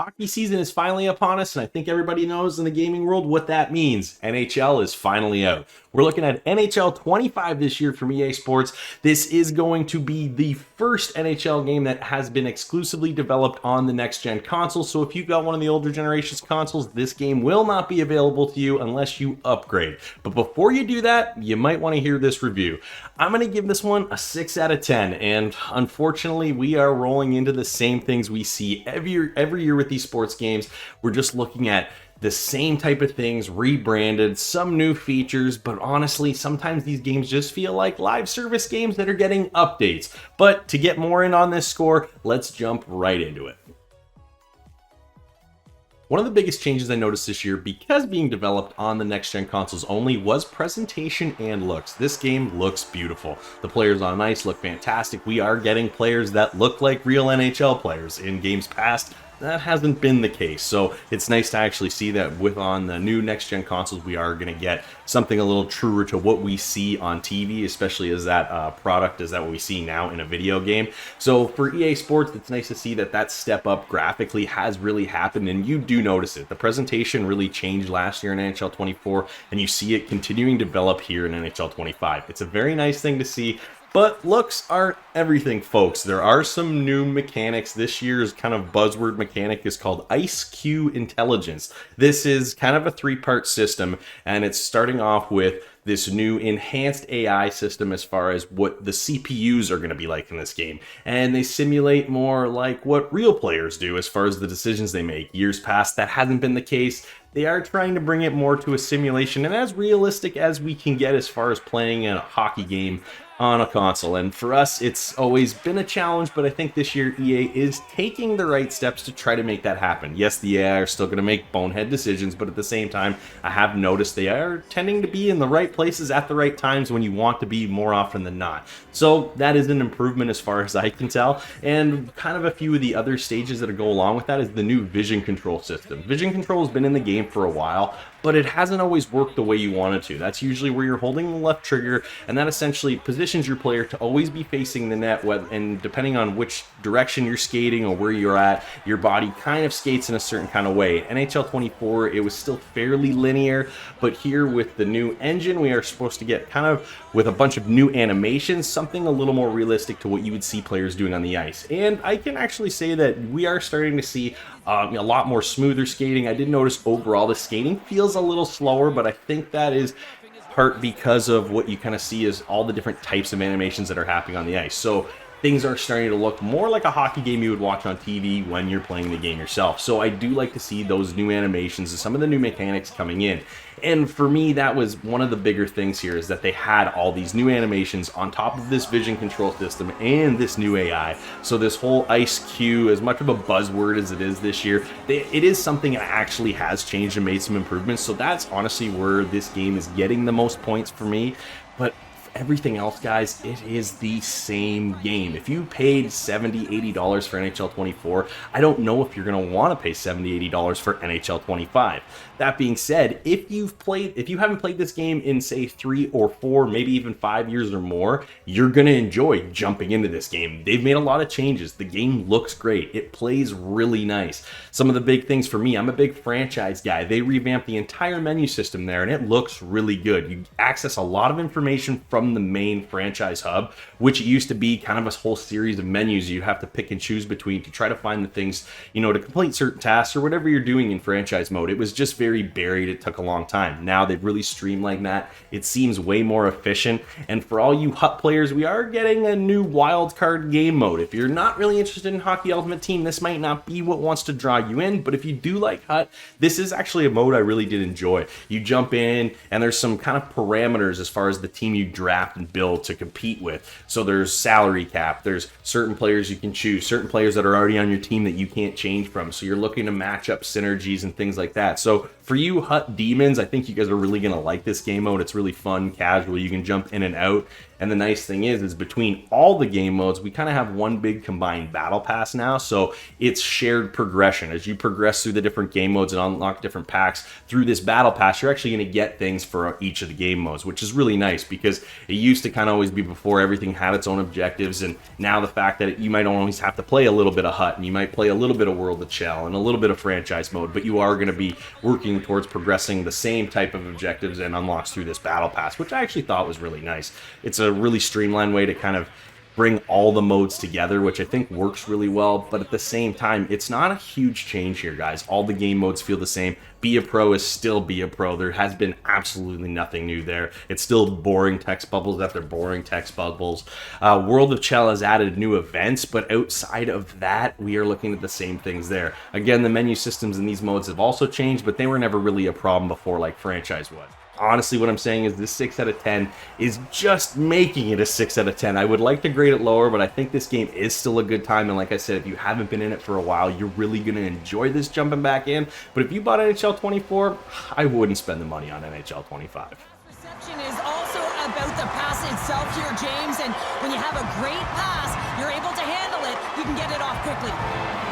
Hockey season is finally upon us, and I think everybody knows in the gaming world what that means. NHL is finally out. We're looking at NHL 25 this year from EA Sports. This is going to be the first NHL game that has been exclusively developed on the next-gen console, so if you've got one of the older generation's consoles, this game will not be available to you unless you upgrade. But before you do that, you might want to hear this review. I'm going to give this one a 6 out of 10, and unfortunately, we are rolling into the same things we see every year with these sports games. We're just looking at the same type of things rebranded, some new features, but honestly, sometimes these games just feel like live service games that are getting updates. But to get more in on this score, let's jump right into it. One of the biggest changes I noticed this year, because being developed on the next-gen consoles only, was presentation and looks. This game looks beautiful. The players on ice look fantastic. We are getting players that look like real NHL players. In games past, that hasn't been the case, so it's nice to actually see that on the new next-gen consoles we are going to get something a little truer to what we see on TV, especially as that product is that what we see now in a video game. So for EA Sports, it's nice to see that step up graphically has really happened, and you do notice it. The presentation really changed last year in NHL 24, and you see it continuing to develop here in NHL 25. It's a very nice thing to see. But looks aren't everything, folks. There are some new mechanics. This year's kind of buzzword mechanic is called Ice-Q Intelligence. This is kind of a three-part system, and it's starting off with this new enhanced AI system as far as what the CPUs are going to be like in this game. And they simulate more like what real players do as far as the decisions they make. Years past, that hasn't been the case. They are trying to bring it more to a simulation and as realistic as we can get as far as playing a hockey game on a console. And for us, it's always been a challenge, but I think this year EA is taking the right steps to try to make that happen. Yes, the AI are still going to make bonehead decisions, but at the same time, I have noticed they are tending to be in the right places at the right times when you want to be more often than not. So that is an improvement as far as I can tell. And kind of a few of the other stages that go along with that is the new vision control system. Vision control has been in the game for a while, but it hasn't always worked the way you want it to. That's usually where you're holding the left trigger, and that essentially positions your player to always be facing the net, and depending on which direction you're skating or where you're at, your body kind of skates in a certain kind of way. NHL 24, it was still fairly linear, but here with the new engine, we are supposed to get kind of, with a bunch of new animations, something a little more realistic to what you would see players doing on the ice. And I can actually say that we are starting to see a lot more smoother skating. I did notice overall the skating feels a little slower, but I think that is part because of what you kind of see as all the different types of animations that are happening on the ice. So things are starting to look more like a hockey game you would watch on TV when you're playing the game yourself. So I do like to see those new animations and some of the new mechanics coming in. And for me, that was one of the bigger things here, is that they had all these new animations on top of this vision control system and this new AI. So this whole Ice-Q, as much of a buzzword as it is this year, it is something that actually has changed and made some improvements. So that's honestly where this game is getting the most points for me. But everything else, guys, it is the same game. If you paid $70, $80 for NHL 24, I don't know if you're going to want to pay $70, $80 for NHL 25. That being said, if you haven't played this game in, say, 3 or 4, maybe even 5 years or more, you're going to enjoy jumping into this game. They've made a lot of changes. The game looks great. It plays really nice. Some of the big things for me, I'm a big franchise guy. They revamped the entire menu system there, and it looks really good. You access a lot of information from the main franchise hub, which used to be kind of a whole series of menus you have to pick and choose between to try to find the things, to complete certain tasks or whatever you're doing in franchise mode. It was just very buried. It took a long time. Now they've really streamlined that. It seems way more efficient. And for all you HUT players, we are getting a new wildcard game mode. If you're not really interested in Hockey Ultimate Team, this might not be what wants to draw you in, but if you do like HUT, this is actually a mode I really did enjoy. You jump in, and there's some kind of parameters as far as the team you draft and build to compete with. So there's salary cap, there's certain players you can choose, certain players that are already on your team that you can't change from. So you're looking to match up synergies and things like that. So for you HUT demons, I think you guys are really going to like this game mode. It's really fun, casual. You can jump in and out. And the nice thing is between all the game modes, we kind of have one big combined battle pass now. So it's shared progression. As you progress through the different game modes and unlock different packs through this battle pass, you're actually going to get things for each of the game modes, which is really nice because it used to kind of always be before everything had its own objectives. And now the fact that you might always have to play a little bit of Hut, and you might play a little bit of World of Shell and a little bit of franchise mode, but you are going to be working towards progressing the same type of objectives and unlocks through this battle pass, which I actually thought was really nice. It's a really streamlined way to kind of bring all the modes together, which I think works really well. But at the same time, it's not a huge change here, guys. All the game modes feel the same. Be a Pro is still Be a Pro. There has been absolutely nothing new there. It's still boring text bubbles after boring text bubbles. World of Shell has added new events, but outside of that, we are looking at the same things there. Again, the menu systems in these modes have also changed, but they were never really a problem before like franchise was. Honestly, what I'm saying is this 6 out of 10 is just making it a 6 out of 10. I would like to grade it lower, but I think this game is still a good time. And like I said, if you haven't been in it for a while, you're really going to enjoy this jumping back in. But if you bought NHL 24, I wouldn't spend the money on NHL 25. Reception is also about the pass itself here, James. And when you have a great pass, you're able to handle it. You can get it off quickly.